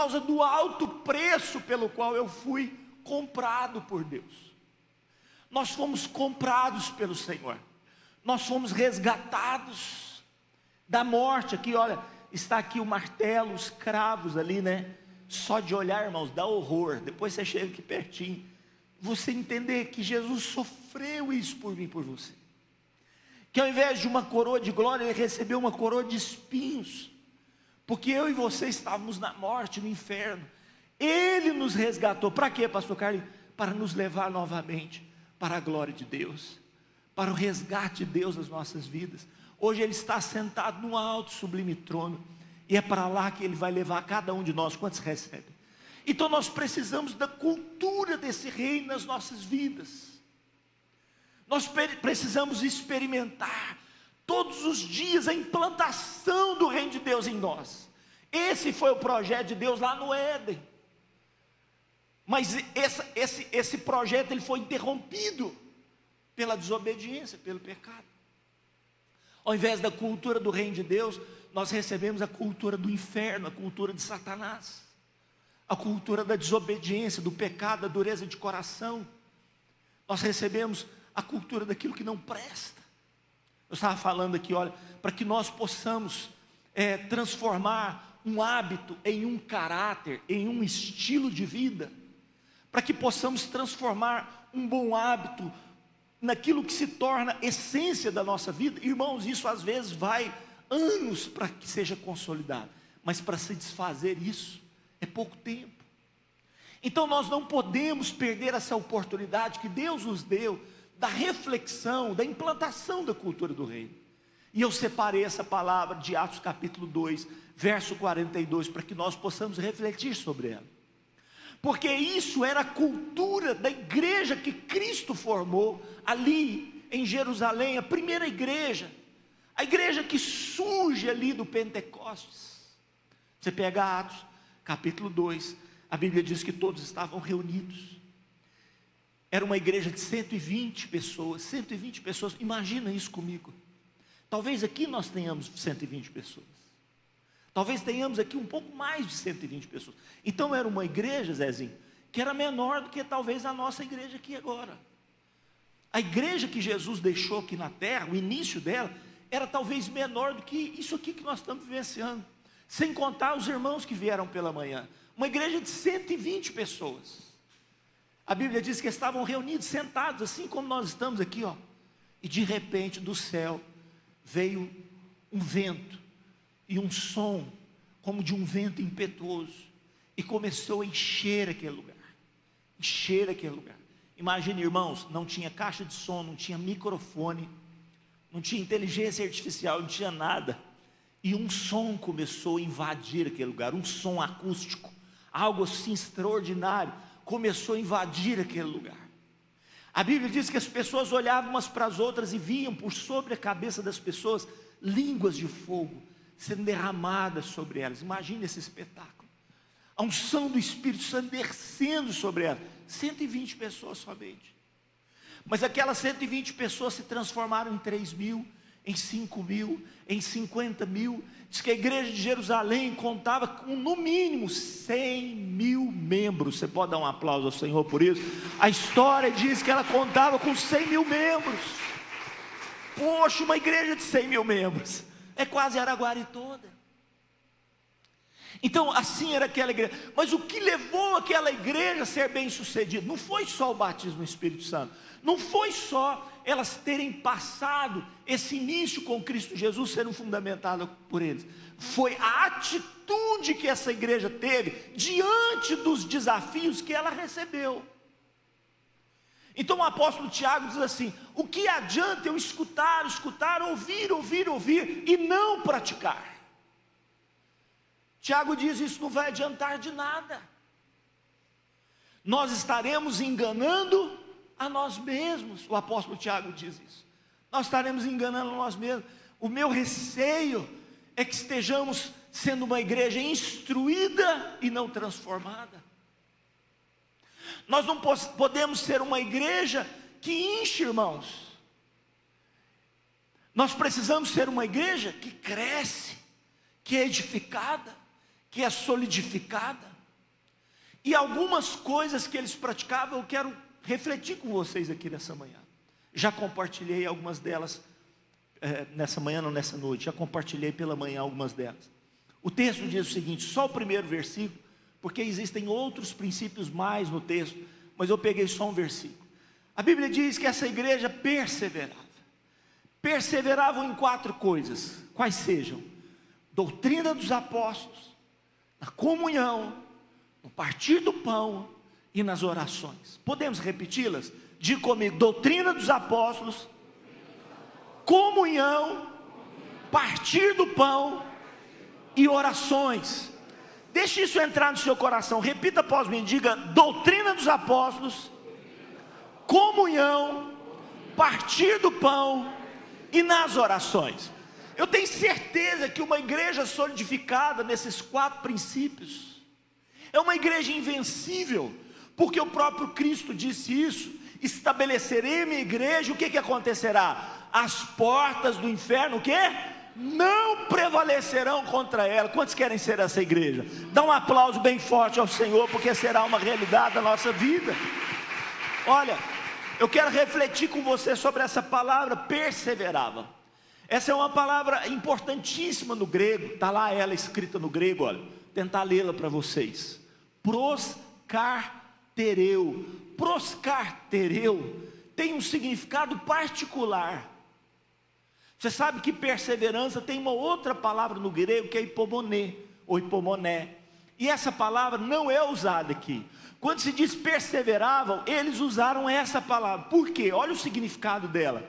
causa do alto preço pelo qual eu fui comprado por Deus. Nós fomos comprados pelo Senhor, nós fomos resgatados da morte. Aqui, olha, está aqui o martelo, os cravos ali, né? Só de olhar, irmãos, dá horror. Depois você chega aqui pertinho, você entender que Jesus sofreu isso por mim e por você, que ao invés de uma coroa de glória, Ele recebeu uma coroa de espinhos, porque eu e você estávamos na morte, no inferno. Ele nos resgatou. Para quê, pastor Carlos? Para nos levar novamente para a glória de Deus, para o resgate de Deus nas nossas vidas. Hoje Ele está sentado num alto sublime trono, e é para lá que Ele vai levar cada um de nós. Quantos recebem? Então nós precisamos da cultura desse reino nas nossas vidas. Nós precisamos experimentar todos os dias a implantação do reino de Deus em nós. Esse foi o projeto de Deus lá no Éden. Mas esse projeto ele foi interrompido pela desobediência, pelo pecado. Ao invés da cultura do reino de Deus, nós recebemos a cultura do inferno, a cultura de Satanás, a cultura da desobediência, do pecado, da dureza de coração. Nós recebemos a cultura daquilo que não presta. Eu estava falando aqui, olha, para que nós possamos transformar um hábito em um caráter, em um estilo de vida, para que possamos transformar um bom hábito naquilo que se torna essência da nossa vida. Irmãos, isso às vezes vai anos para que seja consolidado, mas para se desfazer isso é pouco tempo. Então nós não podemos perder essa oportunidade que Deus nos deu, da reflexão, da implantação da cultura do reino. E eu separei essa palavra de Atos capítulo 2, verso 42, para que nós possamos refletir sobre ela, porque isso era a cultura da igreja que Cristo formou ali em Jerusalém, a primeira igreja, a igreja que surge ali do Pentecostes. Você pega Atos capítulo 2, a Bíblia diz que todos estavam reunidos. Era uma igreja de 120 pessoas, 120 pessoas, imagina isso comigo. Talvez aqui nós tenhamos 120 pessoas, talvez tenhamos aqui um pouco mais de 120 pessoas. Então era uma igreja, Zezinho, que era menor do que talvez a nossa igreja aqui agora. A igreja que Jesus deixou aqui na terra, o início dela, era talvez menor do que isso aqui que nós estamos vivenciando, sem contar os irmãos que vieram pela manhã. Uma igreja de 120 pessoas. A Bíblia diz que estavam reunidos, sentados, assim como nós estamos aqui, ó. E de repente do céu veio um vento e um som como de um vento impetuoso, e começou a encher aquele lugar. Encher aquele lugar. Imagine, irmãos, não tinha caixa de som, não tinha microfone, não tinha inteligência artificial, não tinha nada. E um som começou a invadir aquele lugar, um som acústico, algo assim extraordinário, começou a invadir aquele lugar. A Bíblia diz que as pessoas olhavam umas para as outras e viam por sobre a cabeça das pessoas línguas de fogo sendo derramadas sobre elas. Imagine esse espetáculo. A unção do Espírito Santo descendo sobre elas. 120 pessoas somente. Mas aquelas 120 pessoas se transformaram em 3 mil, em 5 mil, em 50 mil. Diz que a igreja de Jerusalém contava com no mínimo 100 mil membros. Você pode dar um aplauso ao Senhor por isso? A história diz que ela contava com 100 mil membros. Poxa, uma igreja de 100 mil membros é quase Araguari toda. Então assim era aquela igreja. Mas o que levou aquela igreja a ser bem sucedida não foi só o batismo no Espírito Santo, não foi só elas terem passado esse início com Cristo Jesus, sendo fundamentadas por eles. Foi a atitude que essa igreja teve diante dos desafios que ela recebeu. Então o apóstolo Tiago diz assim: o que adianta eu escutar, ouvir e não praticar? Tiago diz: isso não vai adiantar de nada. Nós estaremos enganando a nós mesmos. O apóstolo Tiago diz isso. Nós estaremos enganando a nós mesmos. O meu receio é que estejamos sendo uma igreja instruída e não transformada. Nós não podemos ser uma igreja que enche, irmãos. Nós precisamos ser uma igreja que cresce, que é edificada, que é solidificada. E algumas coisas que eles praticavam, eu quero refletir com vocês aqui nessa manhã. Já compartilhei algumas delas nessa manhã, não nessa noite. Já compartilhei pela manhã algumas delas. O texto diz o seguinte, só o primeiro versículo, porque existem outros princípios mais no texto, mas eu peguei só um versículo. A Bíblia diz que essa igreja perseverava. Perseveravam em 4 coisas, quais sejam? Doutrina dos apóstolos, na comunhão, no partir do pão e nas orações. Podemos repeti-las? Diga comigo, doutrina dos apóstolos, comunhão, partir do pão e orações. Deixe isso entrar no seu coração, repita após mim, diga, doutrina dos apóstolos, comunhão, partir do pão e nas orações. Eu tenho certeza que uma igreja solidificada nesses 4 princípios é uma igreja invencível, porque o próprio Cristo disse isso: estabelecerei minha igreja, o que acontecerá? As portas do inferno, o que? Não prevalecerão contra ela. Quantos querem ser essa igreja? Dá um aplauso bem forte ao Senhor, porque será uma realidade da nossa vida. Olha, eu quero refletir com você sobre essa palavra, perseverava. Essa é uma palavra importantíssima no grego, está lá ela escrita no grego, olha, vou tentar lê-la para vocês. Proscartereu. Proscartereu tem um significado particular. Você sabe que perseverança tem uma outra palavra no grego que é hipomoné, ou hipomoné. E essa palavra não é usada aqui. Quando se diz perseveravam, eles usaram essa palavra. Por quê? Olha o significado dela.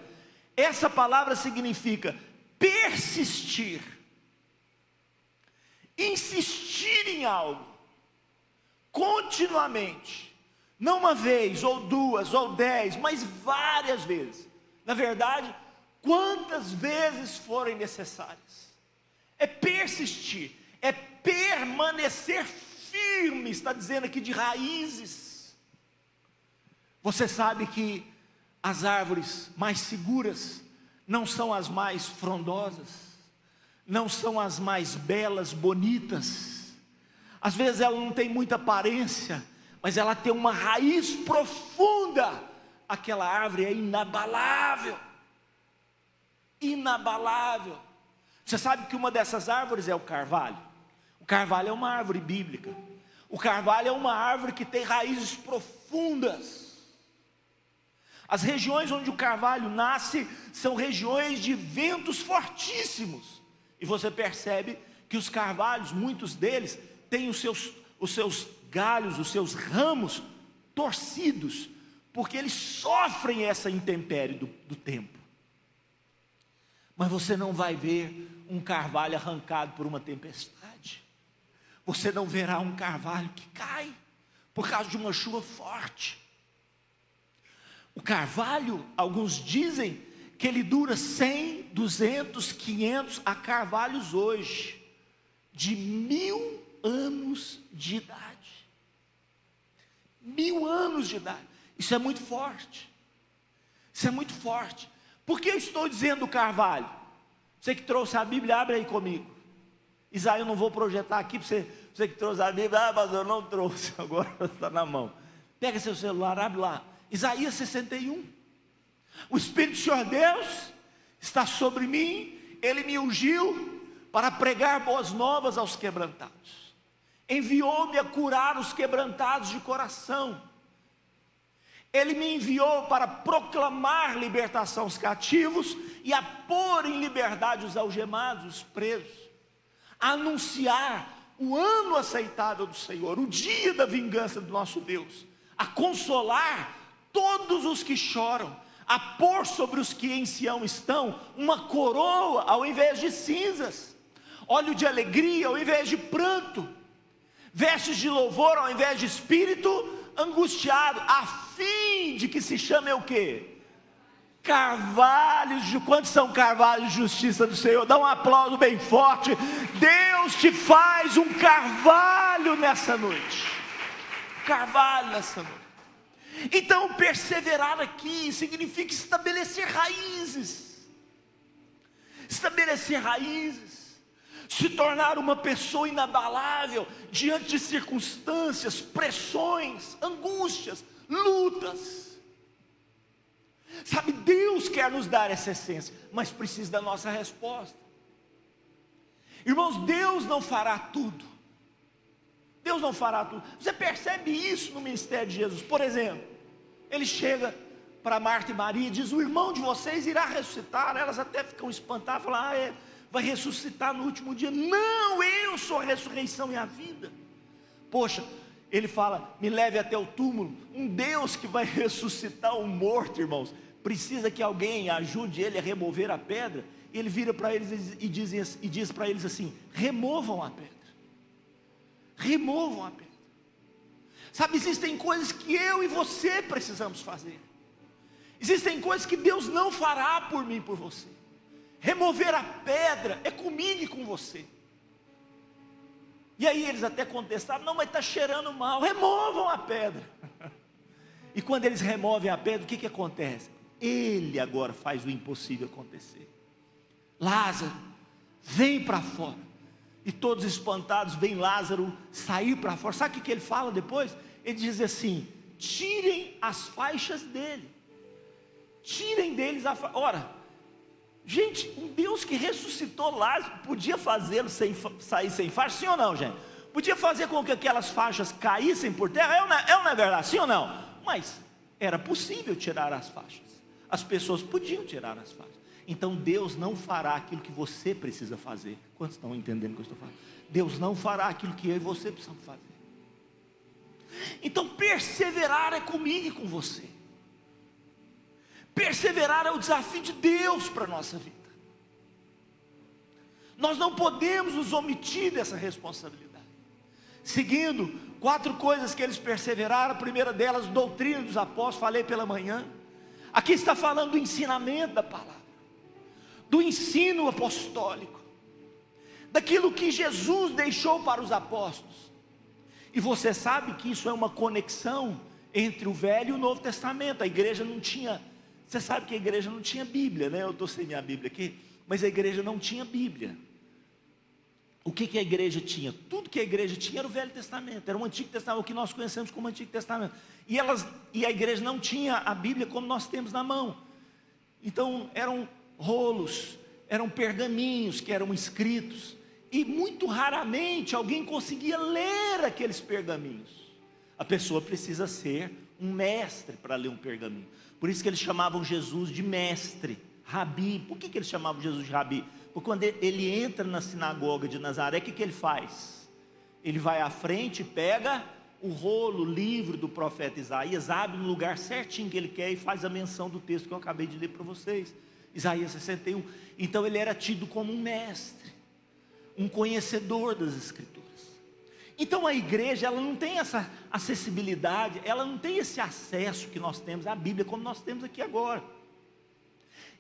Essa palavra significa persistir, insistir em algo, continuamente, não uma vez, ou 2, ou 10, mas várias vezes. Na verdade, quantas vezes forem necessárias. É persistir, é permanecer firme, está dizendo aqui de raízes. Você sabe que as árvores mais seguras não são as mais frondosas, não são as mais belas, bonitas. Às vezes ela não tem muita aparência, mas ela tem uma raiz profunda. Aquela árvore é inabalável. Inabalável. Você sabe que uma dessas árvores é o carvalho? O carvalho é uma árvore bíblica. O carvalho é uma árvore que tem raízes profundas. As regiões onde o carvalho nasce são regiões de ventos fortíssimos. E você percebe que os carvalhos, muitos deles, têm os seus galhos, os seus ramos torcidos, porque eles sofrem essa intempérie do tempo. Mas você não vai ver um carvalho arrancado por uma tempestade. Você não verá um carvalho que cai por causa de uma chuva forte. O carvalho, alguns dizem que ele dura 100, 200, 500, há carvalhos hoje de 1000 anos de idade. 1000 anos de idade. Isso é muito forte. Isso é muito forte. Por que eu estou dizendo carvalho? Você que trouxe a Bíblia, abre aí comigo. Isaías, eu não vou projetar aqui para você. Você que trouxe a Bíblia, mas eu não trouxe, agora está na mão. Pega seu celular, abre lá. Isaías 61. O Espírito do Senhor Deus está sobre mim. Ele me ungiu para pregar boas novas aos quebrantados. Enviou-me a curar os quebrantados de coração. Ele me enviou para proclamar libertação aos cativos e a pôr em liberdade os algemados, os presos. A anunciar o ano aceitável do Senhor, o dia da vingança do nosso Deus. A consolar todos os que choram, a pôr sobre os que em Sião estão uma coroa ao invés de cinzas, óleo de alegria ao invés de pranto, vestes de louvor ao invés de espírito angustiado, a fim de que se chame o quê? Carvalhos de... Quantos são carvalhos de justiça do Senhor? Dá um aplauso bem forte. Deus te faz um carvalho nessa noite. Carvalho nessa noite. Então perseverar aqui significa estabelecer raízes. Estabelecer raízes. se tornar uma pessoa inabalável diante de circunstâncias, pressões, angústias, lutas. Sabe, Deus quer nos dar essa essência, mas precisa da nossa resposta. Irmãos, Deus não fará tudo. Deus não fará tudo. Você percebe isso no ministério de Jesus? Por exemplo, ele chega para Marta e Maria e diz: o irmão de vocês irá ressuscitar. Elas até ficam espantadas, falam: vai ressuscitar no último dia. Não, eu sou a ressurreição e a vida. Poxa, ele fala: me leve até o túmulo. Um Deus que vai ressuscitar um morto, irmãos, precisa que alguém ajude ele a remover a pedra. E ele vira para eles e diz para eles assim: removam a pedra. Removam a pedra. Sabe, existem coisas que eu e você precisamos fazer. Existem coisas que Deus não fará por mim e por você. Remover a pedra é comigo e com você. E aí eles até contestaram: não, mas está cheirando mal. Removam a pedra. E quando eles removem a pedra, o que acontece? Ele agora faz o impossível acontecer. Lázaro, vem para fora. E todos espantados veem Lázaro sair para fora. Sabe o que ele fala depois? Ele diz assim: tirem as faixas dele. Tirem deles a faixa. Ora, gente, um Deus que ressuscitou Lázaro podia fazê-lo sair sem faixa, sim ou não, gente? Podia fazer com que aquelas faixas caíssem por terra, é ou não é verdade, sim ou não? Mas era possível tirar as faixas. As pessoas podiam tirar as faixas. Então Deus não fará aquilo que você precisa fazer. Quantos estão entendendo o que eu estou falando? Deus não fará aquilo que eu e você precisamos fazer. Então perseverar é comigo e com você. Perseverar é o desafio de Deus para a nossa vida. Nós não podemos nos omitir dessa responsabilidade. Seguindo, 4 coisas que eles perseveraram. A primeira delas, doutrina dos apóstolos, falei pela manhã. Aqui está falando do ensinamento da palavra, do ensino apostólico, daquilo que Jesus deixou para os apóstolos. E você sabe que isso é uma conexão entre o Velho e o Novo Testamento. A igreja não tinha, você sabe que a igreja não tinha Bíblia, né? Eu estou sem minha Bíblia aqui, mas a igreja não tinha Bíblia. O que a igreja tinha? Tudo que a igreja tinha era o Velho Testamento, era o Antigo Testamento, o que nós conhecemos como Antigo Testamento. E a igreja não tinha a Bíblia como nós temos na mão. Então eram rolos, eram pergaminhos que eram escritos, e muito raramente alguém conseguia ler aqueles pergaminhos. A pessoa precisa ser um mestre para ler um pergaminho. Por isso que eles chamavam Jesus de mestre, rabi. Por que eles chamavam Jesus de rabi? Porque quando ele entra na sinagoga de Nazaré, o que ele faz? Ele vai à frente, pega o rolo, o livro do profeta Isaías, abre no lugar certinho que ele quer e faz a menção do texto que eu acabei de ler para vocês, Isaías 61. Então ele era tido como um mestre, um conhecedor das Escrituras. Então a igreja, ela não tem essa acessibilidade, ela não tem esse acesso que nós temos à Bíblia, como nós temos aqui agora.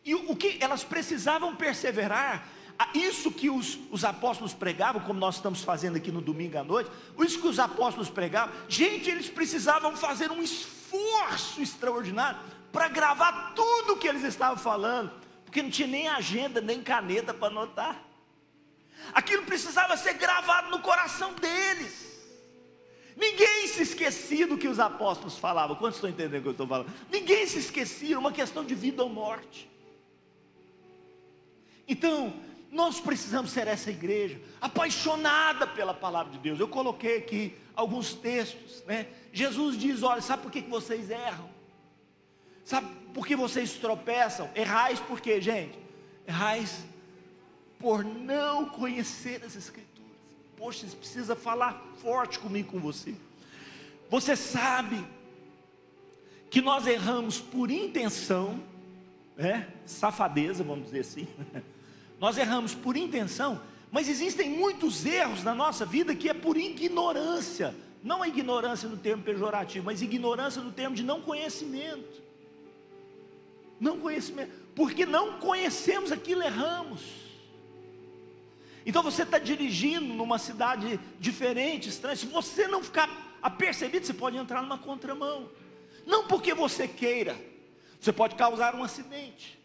E o que elas precisavam perseverar, isso que os apóstolos pregavam, como nós estamos fazendo aqui no domingo à noite, isso que os apóstolos pregavam, gente, eles precisavam fazer um esforço extraordinário para gravar tudo o que eles estavam falando, porque não tinha nem agenda, nem caneta para anotar. Aquilo precisava ser gravado no coração deles. Ninguém se esquecia do que os apóstolos falavam. Quantos estão entendendo o que eu estou falando? Ninguém se esquecia, uma questão de vida ou morte. Então, nós precisamos ser essa igreja apaixonada pela palavra de Deus. Eu coloquei aqui alguns textos, né? Jesus diz: olha, sabe por que vocês erram? Sabe por que vocês tropeçam? Errais por quê, gente? Errais por não conhecer as Escrituras. Poxa, você precisa falar forte comigo, com você. Você sabe que nós erramos por intenção, né? Safadeza, vamos dizer assim. Nós erramos por intenção, mas existem muitos erros na nossa vida que é por ignorância. Não a ignorância no termo pejorativo, mas ignorância no termo de não conhecimento. Não conhecimento, porque não conhecemos aquilo, erramos. Então você está dirigindo numa cidade diferente, estranha. Se você não ficar apercebido, você pode entrar numa contramão. Não porque você queira, você pode causar um acidente.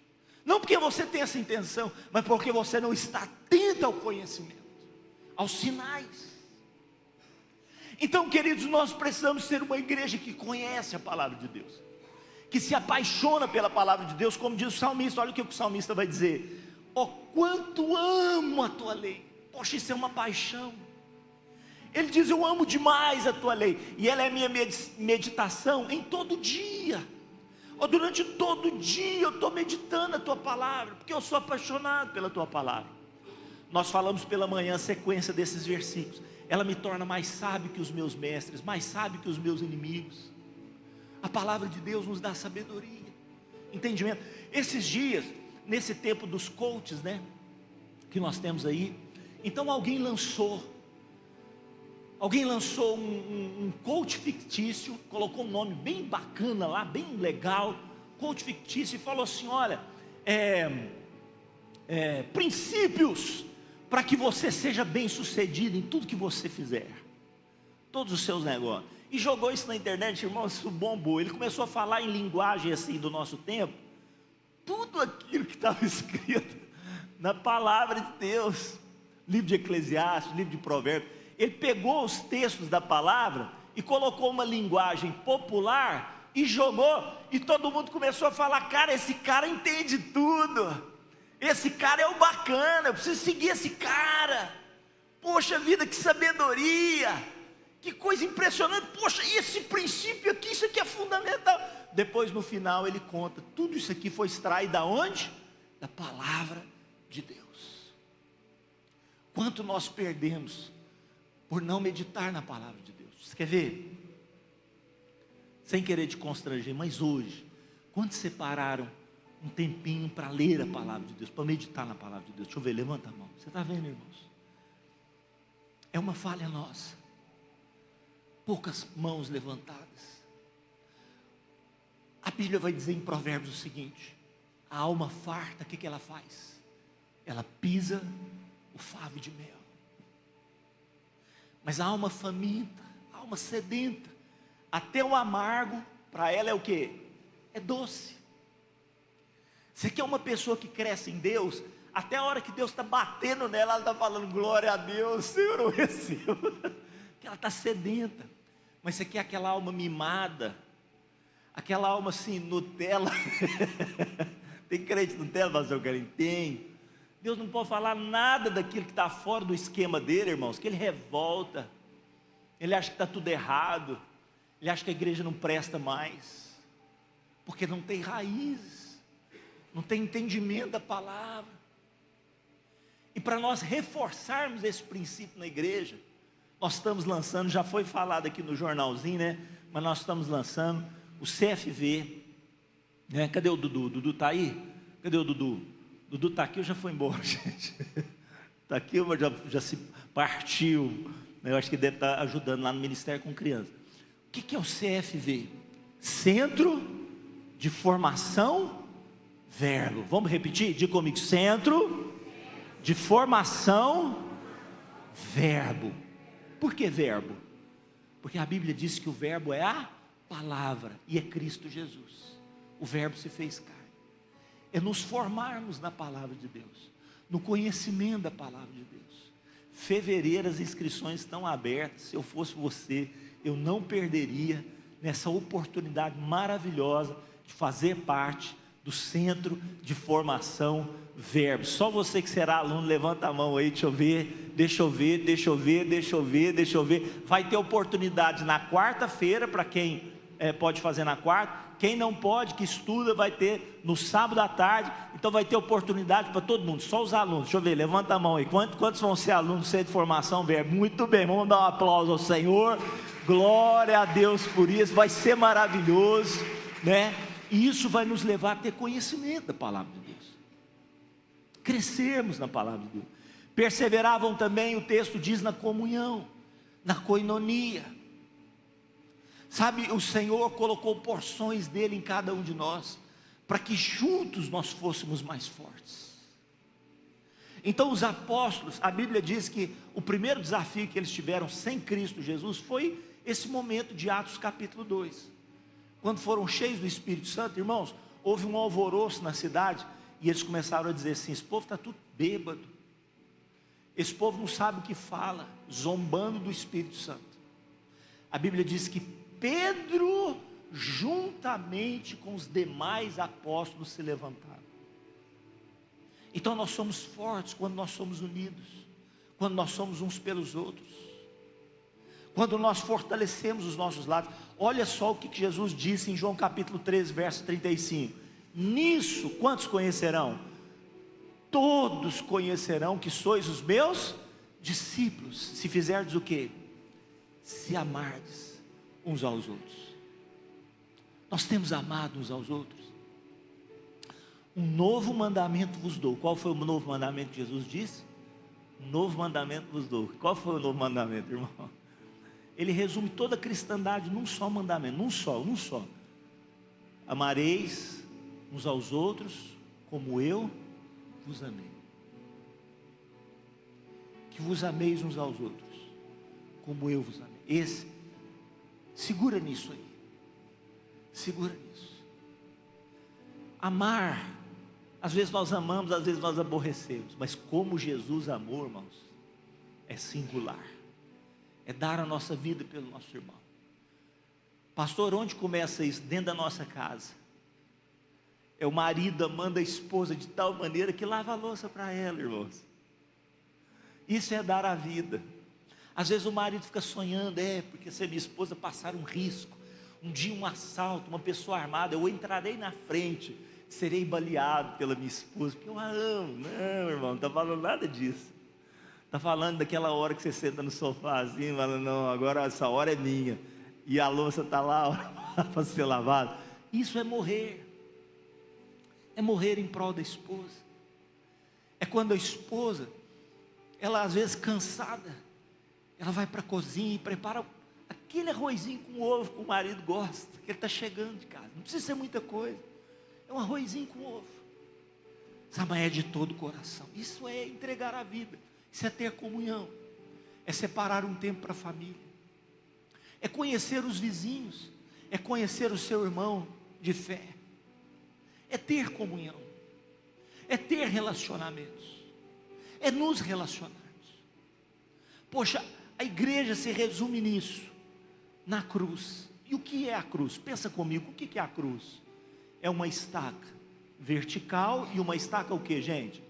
Não porque você tem essa intenção, mas porque você não está atento ao conhecimento. aos sinais. Então, queridos, nós precisamos ser uma igreja que conhece a palavra de Deus, que se apaixona pela palavra de Deus, como diz o salmista. Olha o que o salmista vai dizer: ó, quanto amo a tua lei. Poxa, isso é uma paixão. Ele diz: eu amo demais a tua lei, e ela é a minha meditação em todo dia. Ó, durante todo dia eu estou meditando a tua palavra, porque eu sou apaixonado pela tua palavra. Nós falamos pela manhã a sequência desses versículos. Ela me torna mais sábio que os meus mestres, mais sábio que os meus inimigos. A palavra de Deus nos dá sabedoria, entendimento. Esses dias, nesse tempo dos coaches, né, que nós temos aí, então alguém lançou um coach fictício, colocou um nome bem bacana lá, bem legal, coach fictício, e falou assim: olha, princípios para que você seja bem sucedido em tudo que você fizer, todos os seus negócios. E jogou isso na internet, irmão, isso bombou. Ele começou a falar em linguagem assim do nosso tempo, tudo aquilo que estava escrito na palavra de Deus, livro de Eclesiastes, livro de Provérbios. Ele pegou os textos da palavra e colocou uma linguagem popular e jogou, e todo mundo começou a falar: cara, esse cara entende tudo, esse cara é o bacana, eu preciso seguir esse cara. Poxa vida, que sabedoria, que coisa impressionante. Poxa, e esse princípio aqui, isso aqui é fundamental. Depois no final ele conta: tudo isso aqui foi extraído da onde? Da palavra de Deus. Quanto nós perdemos por não meditar na palavra de Deus. Você quer ver? Sem querer te constranger, mas hoje, quantos separaram um tempinho para ler a palavra de Deus, para meditar na palavra de Deus? Deixa eu ver, levanta a mão. Você está vendo, irmãos? É uma falha nossa. Poucas mãos levantadas. A Bíblia vai dizer em Provérbios o seguinte: a alma farta, o que ela faz? Ela pisa o favo de mel. Mas a alma faminta, a alma sedenta, até o amargo, para ela é o que? É doce. Você quer uma pessoa que cresce em Deus, até a hora que Deus está batendo nela, ela está falando: glória a Deus, Senhor, eu recebo. Que ela está sedenta. Mas você quer aquela alma mimada, aquela alma assim, Nutella. Tem crente Nutella, pastor Carinho? Tem. Deus não pode falar nada daquilo que está fora do esquema dele, irmãos, que ele revolta, ele acha que está tudo errado, ele acha que a igreja não presta mais, porque não tem raízes, não tem entendimento da palavra. E para nós reforçarmos esse princípio na igreja, nós estamos lançando, já foi falado aqui no jornalzinho, né? Mas nós estamos lançando o CFV, né? Cadê o Dudu? Dudu está aí? Cadê o Dudu? Dudu está aqui ou já foi embora, gente? Está aqui ou já se partiu? Eu acho que deve estar ajudando lá no Ministério com Crianças. O que é o CFV? Centro de Formação Verbo. Vamos repetir? Diga comigo: Centro de Formação Verbo. Por que verbo? Porque a Bíblia diz que o verbo é a palavra e é Cristo Jesus. O verbo se fez carne. É nos formarmos na palavra de Deus, no conhecimento da palavra de Deus. Fevereiro as inscrições estão abertas. Se eu fosse você, eu não perderia nessa oportunidade maravilhosa de fazer parte do Centro de Formação Verbo. Só você que será aluno, levanta a mão aí, deixa eu ver. Vai ter oportunidade na quarta-feira, para quem pode fazer na quarta. Quem não pode, que estuda, vai ter no sábado à tarde. Então vai ter oportunidade para todo mundo, só os alunos. Deixa eu ver, levanta a mão aí. Quantos vão ser alunos do Centro de Formação Verbo? Muito bem, vamos dar um aplauso ao Senhor. Glória a Deus por isso, vai ser maravilhoso, né? E isso vai nos levar a ter conhecimento da palavra de Deus, crescermos na palavra de Deus. Perseveravam também, o texto diz, na comunhão, na koinonia. Sabe, o Senhor colocou porções dele em cada um de nós, para que juntos nós fôssemos mais fortes. Então os apóstolos, a Bíblia diz que o primeiro desafio que eles tiveram sem Cristo Jesus foi esse momento de Atos capítulo 2, quando foram cheios do Espírito Santo. Irmãos, houve um alvoroço na cidade, e eles começaram a dizer assim: esse povo está tudo bêbado. Esse povo não sabe o que fala, zombando do Espírito Santo. A Bíblia diz que Pedro, juntamente com os demais apóstolos, se levantaram. Então nós somos fortes quando nós somos unidos, quando nós somos uns pelos outros, quando nós fortalecemos os nossos lados. Olha só o que Jesus disse em João capítulo 13, verso 35. Nisso, quantos conhecerão? Todos conhecerão que sois os meus discípulos, se fizerdes o quê? Se amardes uns aos outros. Nós temos amado uns aos outros. Um novo mandamento vos dou. Qual foi o novo mandamento que Jesus disse? Um novo mandamento vos dou. Qual foi o novo mandamento, irmão? Ele resume toda a cristandade num só mandamento, num só. Amareis uns aos outros como eu vos amei. Que vos ameis uns aos outros como eu vos amei. Segura nisso aí. Segura nisso. Amar, às vezes nós amamos, às vezes nós aborrecemos, mas como Jesus amou, irmãos, é singular. É dar a nossa vida pelo nosso irmão. Pastor, onde começa isso? Dentro da nossa casa. É o marido amando a esposa de tal maneira que lava a louça para ela, irmãos. Isso é dar a vida. Às vezes o marido fica sonhando, porque se a minha esposa passar um risco, um dia um assalto, uma pessoa armada, eu entrarei na frente, serei baleado pela minha esposa, porque eu a amo. Não, irmão, não está falando nada disso. Está falando daquela hora que você senta no sofá assim, falando, não, agora essa hora é minha, e a louça está lá para ser lavada. Isso é morrer. É morrer em prol da esposa. É quando a esposa, ela às vezes cansada, ela vai para a cozinha e prepara aquele arrozinho com ovo que o marido gosta, que ele está chegando de casa. Não precisa ser muita coisa. É um arrozinho com ovo. Sabe, é de todo o coração. Isso é entregar a vida. Isso é ter comunhão. É separar um tempo para a família. É conhecer os vizinhos. É conhecer o seu irmão de fé. É ter comunhão. É ter relacionamentos. É nos relacionarmos. Poxa, a igreja se resume nisso. Na cruz. E o que é a cruz? Pensa comigo, o que é a cruz? É uma estaca vertical e uma estaca o que, gente?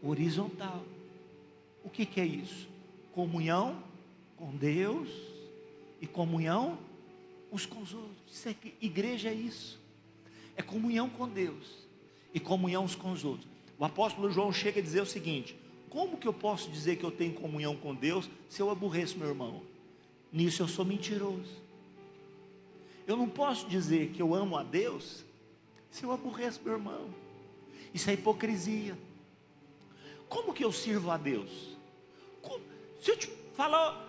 Horizontal. O que é isso? Comunhão com Deus e comunhão uns com os outros. Isso é que igreja é isso. É comunhão com Deus e comunhão uns com os outros. O apóstolo João chega a dizer o seguinte: como que eu posso dizer que eu tenho comunhão com Deus se eu aborreço meu irmão? Nisso eu sou mentiroso. Eu não posso dizer que eu amo a Deus se eu aborreço meu irmão. Isso é hipocrisia. Como que eu sirvo a Deus? Se eu te falar,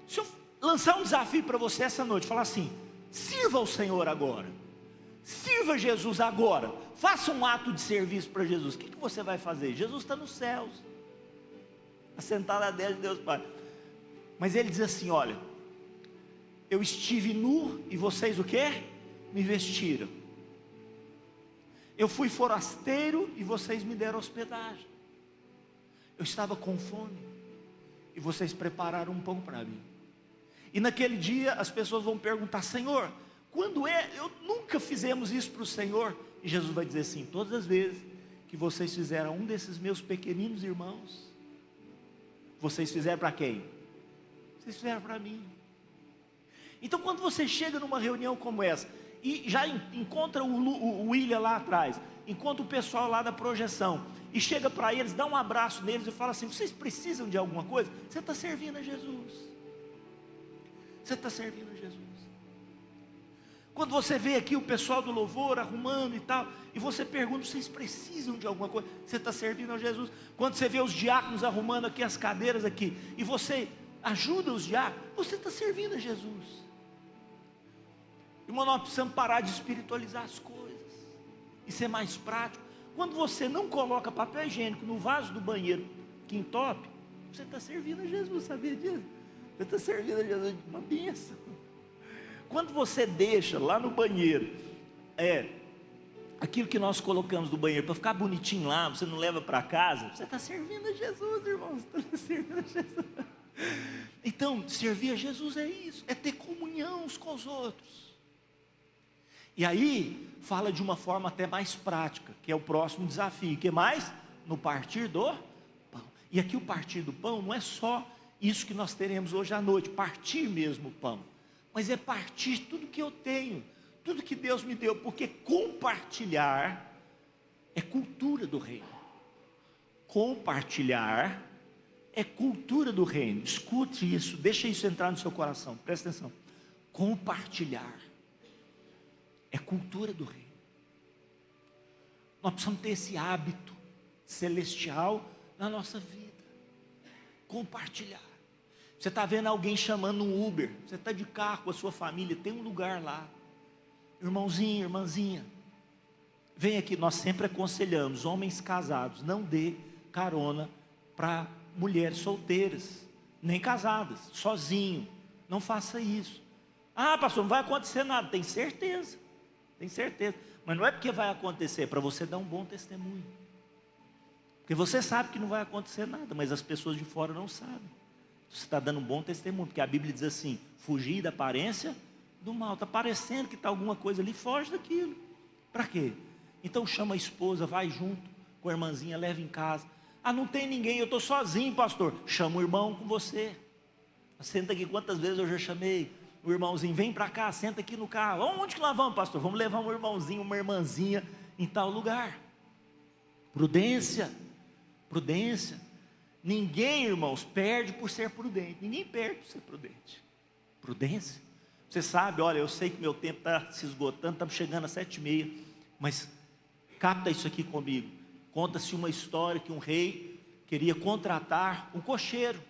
se eu lançar um desafio para você essa noite, falar assim: sirva ao Senhor agora, sirva Jesus agora, faça um ato de serviço para Jesus. O que você vai fazer? Jesus está nos céus, assentado à destra de Deus Pai. Mas ele diz assim: olha, eu estive nu e vocês o quê? Me vestiram. Eu fui forasteiro e vocês me deram hospedagem. Eu estava com fome e vocês prepararam um pão para mim. E naquele dia as pessoas vão perguntar: Senhor, quando é? Eu nunca fizemos isso para o Senhor. E Jesus vai dizer assim: todas as vezes que vocês fizeram um desses meus pequeninos irmãos, vocês fizeram para quem? Vocês fizeram para mim. Então quando você chega numa reunião como essa e já encontra o William lá atrás, encontra o pessoal lá da projeção, e chega para eles, dá um abraço neles e fala assim: vocês precisam de alguma coisa? Você está servindo a Jesus. Você está servindo a Jesus. Quando você vê aqui o pessoal do louvor arrumando e tal, e você pergunta: vocês precisam de alguma coisa? Você está servindo a Jesus. Quando você vê os diáconos arrumando aqui as cadeiras aqui, e você ajuda os diáconos, você está servindo a Jesus. Irmão, nós precisamos parar de espiritualizar as coisas e ser mais prático. Quando você não coloca papel higiênico no vaso do banheiro que entope, você está servindo a Jesus, sabia disso? Você está servindo a Jesus, uma bênção. Quando você deixa lá no banheiro aquilo que nós colocamos no banheiro para ficar bonitinho lá, você não leva para casa, você está servindo a Jesus, irmãos, você está servindo a Jesus. Então, servir a Jesus é isso, é ter comunhão uns com os outros. E aí, fala de uma forma até mais prática, que é o próximo desafio, que mais? No partir do pão. E aqui o partir do pão não é só isso que nós teremos hoje à noite, partir mesmo o pão, mas é partir tudo que eu tenho, tudo que Deus me deu, porque compartilhar é cultura do reino. Compartilhar é cultura do reino. Escute isso, deixa isso entrar no seu coração, presta atenção. Compartilhar é cultura do reino. Nós precisamos ter esse hábito celestial na nossa vida. Compartilhar. Você está vendo alguém chamando um Uber, você está de carro com a sua família, tem um lugar lá. Irmãozinho, irmãzinha, vem aqui. Nós sempre aconselhamos homens casados, não dê carona para mulheres solteiras, nem casadas, sozinho, não faça isso. Ah, pastor, não vai acontecer nada. Tem certeza, mas não é porque vai acontecer, é para você dar um bom testemunho, porque você sabe que não vai acontecer nada, mas as pessoas de fora não sabem. Você está dando um bom testemunho, porque a Bíblia diz assim: fugir da aparência do mal. Está parecendo que está alguma coisa ali, foge daquilo. Para quê? Então chama a esposa, vai junto com a irmãzinha, leva em casa. Ah, não tem ninguém, eu estou sozinho, pastor. Chama o irmão com você. Senta aqui. Quantas vezes eu já chamei o irmãozinho: vem para cá, senta aqui no carro. Onde que nós vamos, pastor? Vamos levar um irmãozinho, uma irmãzinha em tal lugar. Prudência, prudência. Ninguém, irmãos, perde por ser prudente. Ninguém perde por ser prudente. Prudência. Você sabe, olha, eu sei que meu tempo está se esgotando, estamos chegando às 7h30, mas capta isso aqui comigo. Conta-se uma história que um rei queria contratar um cocheiro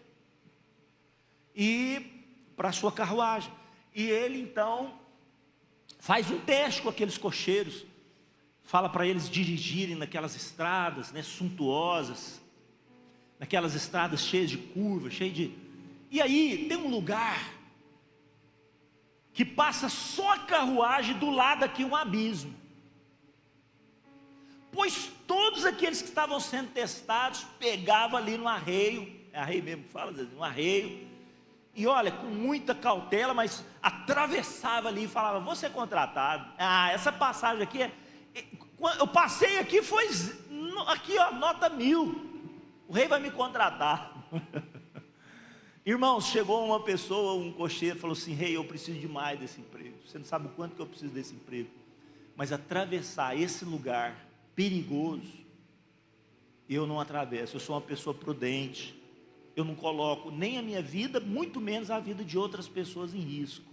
para a sua carruagem. E ele então faz um teste com aqueles cocheiros, fala para eles dirigirem naquelas estradas, né, suntuosas, naquelas estradas cheias de curvas, E aí tem um lugar que passa só a carruagem, do lado aqui um abismo. Pois todos aqueles que estavam sendo testados pegavam ali no arreio, é arreio mesmo que fala, no arreio, e olha, com muita cautela, mas atravessava ali e falava: vou ser contratado. Ah, essa passagem aqui, eu passei aqui, foi aqui, ó, nota 1000. O rei vai me contratar. Irmãos, chegou uma pessoa, um cocheiro, falou assim: rei, eu preciso demais desse emprego. Você não sabe o quanto que eu preciso desse emprego, mas atravessar esse lugar perigoso, eu não atravesso. Eu sou uma pessoa prudente, eu não coloco nem a minha vida, muito menos a vida de outras pessoas em risco.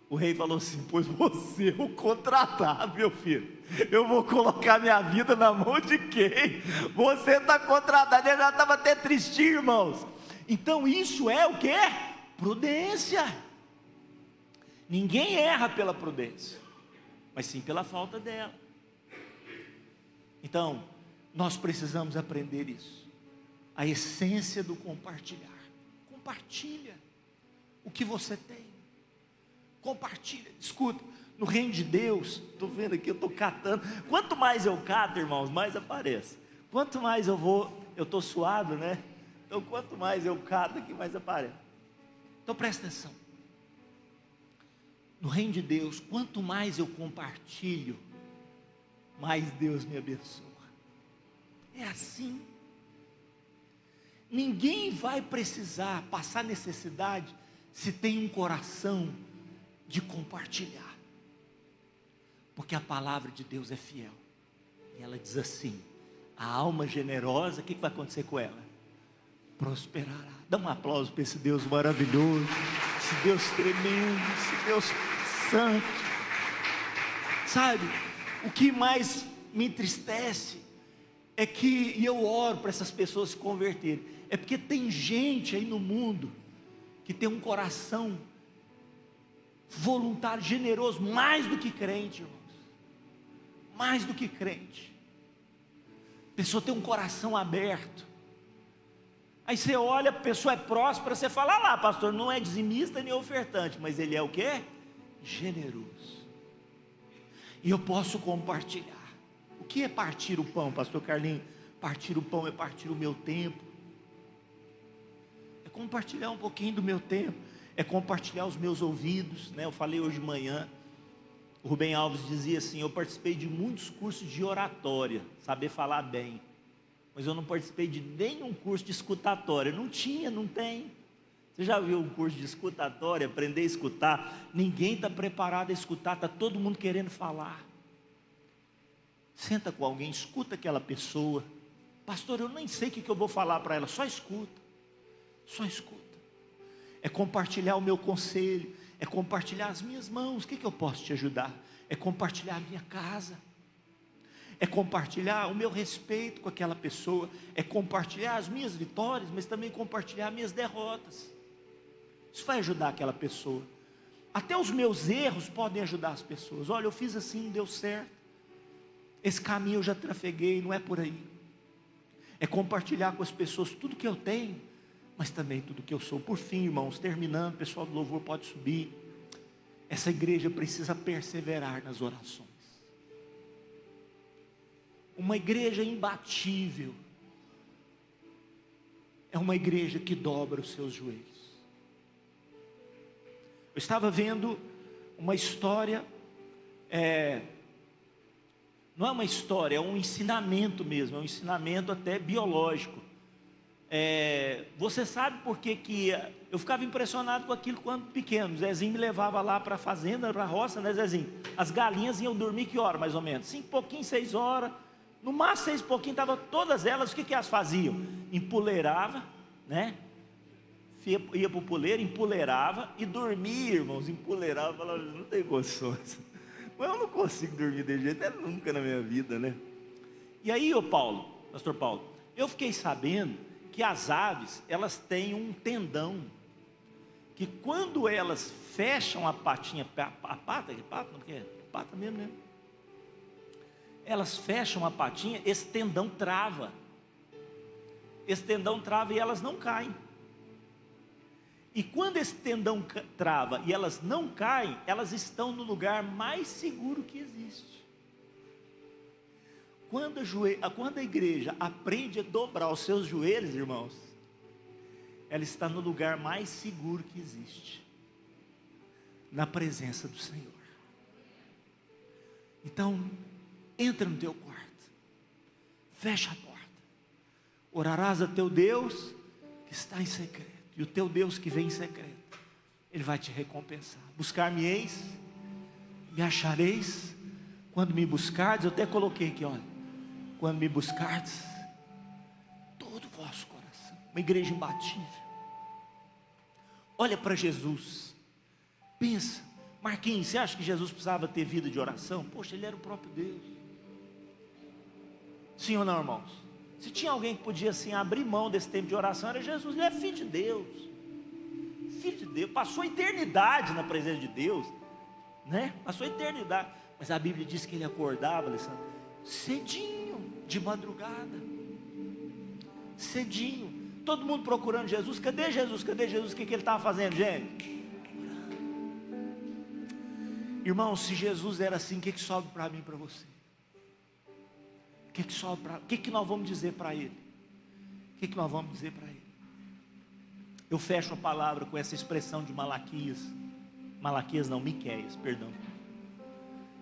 O rei falou assim: pois você é o contratado, meu filho. Eu vou colocar minha vida na mão de quem? Você está contratado. Ele já estava até tristinho, irmãos. Então isso é o que? Prudência. Ninguém erra pela prudência, mas sim pela falta dela. Então, nós precisamos aprender isso. A essência do compartilhar. Compartilha o que você tem. Compartilha. Escuta, no reino de Deus, estou vendo aqui, eu estou catando. Quanto mais eu cato, irmãos, mais aparece. Quanto mais eu estou suado, né? Então, quanto mais eu cato aqui, mais aparece. Então, presta atenção. No reino de Deus, quanto mais eu compartilho, mais Deus me abençoa. É assim. Ninguém vai precisar passar necessidade se tem um coração de compartilhar, porque a palavra de Deus é fiel, e ela diz assim: a alma generosa, o que vai acontecer com ela? Prosperará. Dá um aplauso para esse Deus maravilhoso, esse Deus tremendo, esse Deus santo. Sabe, o que mais me entristece é que, e eu oro para essas pessoas se converterem, é porque tem gente aí no mundo que tem um coração voluntário, generoso, mais do que crente, irmãos, mais do que crente. A pessoa tem um coração aberto. Aí você olha, a pessoa é próspera, você fala: ah lá, pastor, não é dizimista nem ofertante, mas ele é o quê? Generoso. e eu posso compartilhar. O que é partir o pão, pastor Carlinhos? Partir o pão é partir o meu tempo, é compartilhar um pouquinho do meu tempo, é compartilhar os meus ouvidos, né? Eu falei hoje de manhã, o Rubem Alves dizia assim: eu participei de muitos cursos de oratória, saber falar bem, mas eu não participei de nenhum curso de escutatória. Não tinha, não tem. Você já viu um curso de escutatória, aprender a escutar? Ninguém está preparado a escutar, está todo mundo querendo falar. Senta com alguém, escuta aquela pessoa. Pastor, eu nem sei o que eu vou falar para ela. Só escuta, só escuta. É compartilhar o meu conselho, é compartilhar as minhas mãos. O que eu posso te ajudar? É compartilhar a minha casa, é compartilhar o meu respeito com aquela pessoa, é compartilhar as minhas vitórias, mas também compartilhar as minhas derrotas. Isso vai ajudar aquela pessoa. Até os meus erros podem ajudar as pessoas. Olha, eu fiz assim, não deu certo, esse caminho eu já trafeguei, não é por aí. É compartilhar com as pessoas tudo que eu tenho, mas também tudo que eu sou. Por fim, irmãos, terminando, o pessoal do louvor pode subir. Essa igreja precisa perseverar nas orações. Uma igreja imbatível é uma igreja que dobra os seus joelhos. Eu estava vendo uma história, não é uma história, é um ensinamento mesmo, é um ensinamento até biológico. Você sabe por que eu ficava impressionado com aquilo quando pequeno? O Zezinho me levava lá para a fazenda, para a roça, né, Zezinho? As galinhas iam dormir que hora mais ou menos? 5 pouquinho, 6 horas, no máximo 6 pouquinho, estavam todas elas. O que elas faziam? Empoleirava, né? Ia para o puleiro, empoleirava e dormia, irmãos. Empoleirava, falava: não tem condições, mas eu não consigo dormir desse jeito, nunca na minha vida, né? E aí, pastor Paulo, eu fiquei sabendo que as aves, elas têm um tendão, que quando elas fecham a patinha, pata mesmo, né? Elas fecham a patinha, esse tendão trava. Esse tendão trava e elas não caem. E quando esse tendão trava e elas não caem, elas estão no lugar mais seguro que existe. Quando a igreja aprende a dobrar os seus joelhos, irmãos, ela está no lugar mais seguro que existe, na presença do Senhor. Então, entra no teu quarto, fecha a porta, orarás a teu Deus que está em secreto, e o teu Deus que vem em secreto, Ele vai te recompensar. Buscar-me-eis, me achareis, quando me buscardes. Eu até coloquei aqui, olha: quando me buscardes, todo o vosso coração. Uma igreja imbatível. Olha para Jesus, pensa. Marquinhos, você acha que Jesus precisava ter vida de oração? Poxa, Ele era o próprio Deus. Sim ou não, irmãos? Se tinha alguém que podia assim abrir mão desse tempo de oração, era Jesus. Ele é filho de Deus, filho de Deus, passou a eternidade na presença de Deus, né? Passou a eternidade. Mas a Bíblia diz que ele acordava, Alessandro, cedinho, de madrugada, cedinho, todo mundo procurando Jesus. Cadê Jesus? Cadê Jesus? O que ele estava fazendo, gente? Irmão, se Jesus era assim, o que sobra para mim e para você? O que nós vamos dizer para Ele? O que nós vamos dizer para Ele? Eu fecho a palavra com essa expressão de Miqueias, perdão.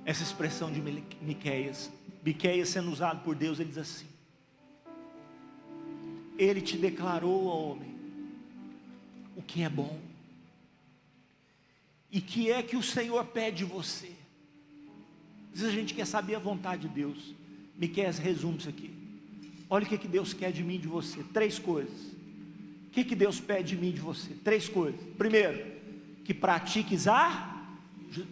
Essa expressão de Miqueias sendo usado por Deus, ele diz assim: Ele te declarou, ó homem, o que é bom, e que é que o Senhor pede de você. Às vezes a gente quer saber a vontade de Deus. Miqueias resume isso aqui. Olha o que Deus quer de mim e de você. 3 coisas. O que Deus pede de mim e de você? 3 coisas. Primeiro, que pratiques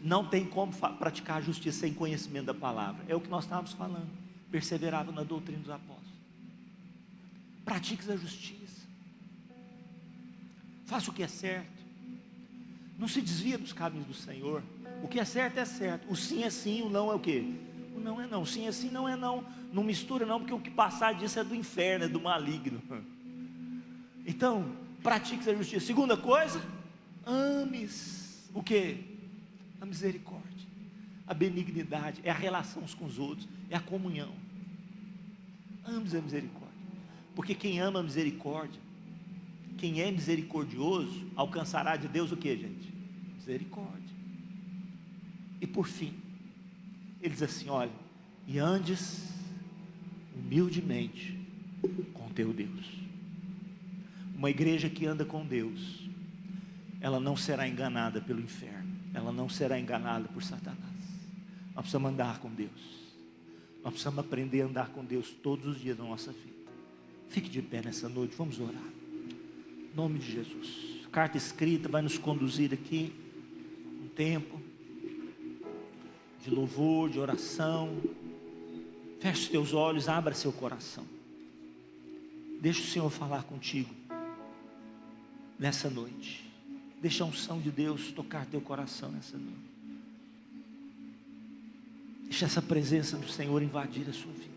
não tem como praticar a justiça sem conhecimento da palavra. É o que nós estávamos falando. Perseverava na doutrina dos apóstolos. Pratiques a justiça. Faça o que é certo. Não se desvia dos caminhos do Senhor. O que é certo é certo. O sim é sim, o não é o quê? O não é não. Sim é sim, não é não. Não mistura não, porque o que passar disso é do inferno, é do maligno. Então, pratique a justiça. Segunda coisa, ames o quê? A misericórdia. a benignidade, é a relação uns com os outros, é a comunhão. Ame a misericórdia, porque quem ama a misericórdia, quem é misericordioso, alcançará de Deus o que, gente? Misericórdia. E por fim, ele diz assim: olha, e andes humildemente com teu Deus. Uma igreja que anda com Deus, ela não será enganada pelo inferno, ela não será enganada por Satanás. Nós precisamos andar com Deus, nós precisamos aprender a andar com Deus todos os dias da nossa vida. Fique de pé nessa noite, vamos orar. Em nome de Jesus. Carta escrita vai nos conduzir aqui um tempo de louvor, de oração. Feche os teus olhos, abra seu coração. Deixa o Senhor falar contigo nessa noite. Deixa a unção de Deus tocar teu coração nessa noite. Deixa essa presença do Senhor invadir a sua vida.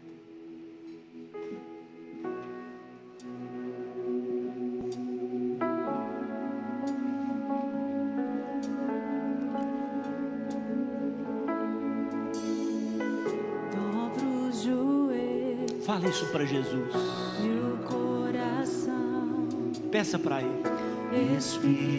Dobro os joelhos. Fale isso para Jesus. E o coração. Peça para Ele. Espírito.